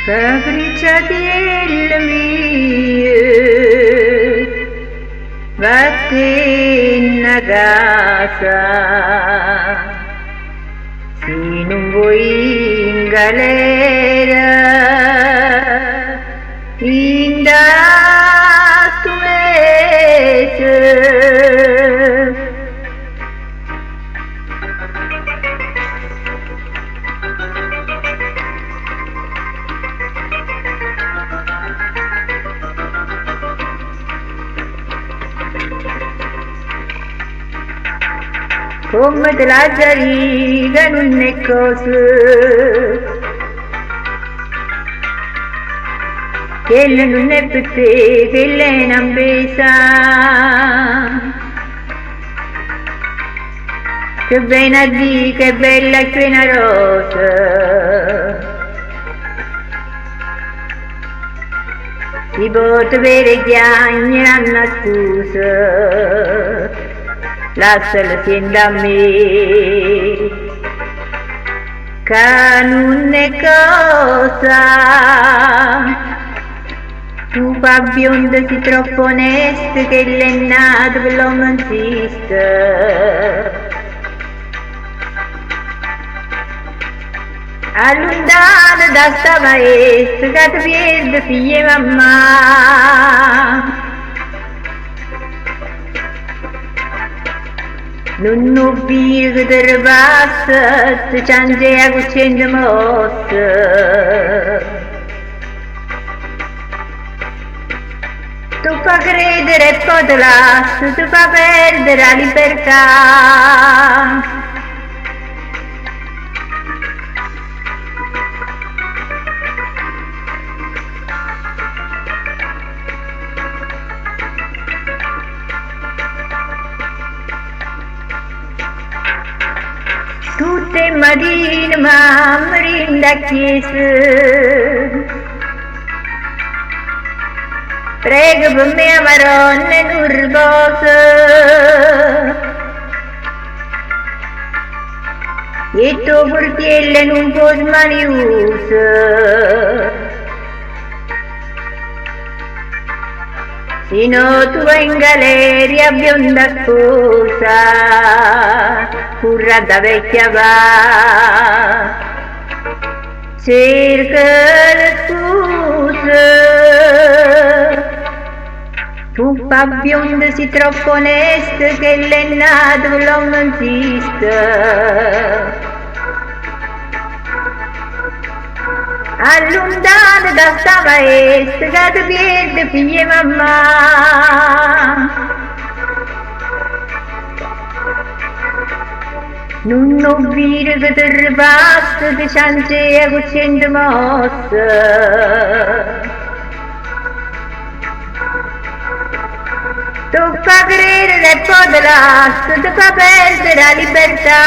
Fabbrica mie, vattene a casa, se non vuoi in galera, in da sto mese. Come te la riga non è cosa, quella non è per te, quella è un'ambesa. Che bene a dire, che bella che una rosa. Si può avere chiagni, una scusa. Lascialo siendo a me, che non è cosa. Tu fa bionda sei troppo onesta, che l'è nato per l'uomo non esiste. Allontana da sta maestra, che ti pierde figlia e mamma. Non ho visto che ti passa, ti cangia con 100 mosse. Tu fa credere e poi ti lasci, tu fa perdere la libertà. Tutte le mattine mamma rinda a chiesa, prego per me a Maronna non riposa, e tuo portiere non può smaniusa. Se no tu vai in galleria bionda sposa, curra da vecchia va, cerca le scuse. Tu fa bionda sei troppo onesta, che l'è nato per l'uomo non esiste. Allontana da sta maestra, che ti pierde figlia e mamma. Non ho visto che ti ripassa, ti cangia con 100 mosse. Tu fa credere e poi ti lasci, ti fa perdere la libertà.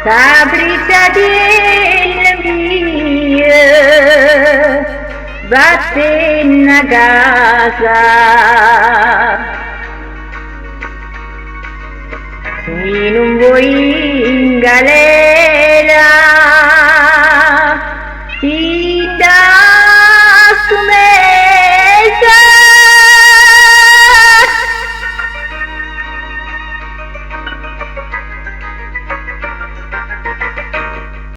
Fabbrica mia, vattene a casa, se non vuoi in galera.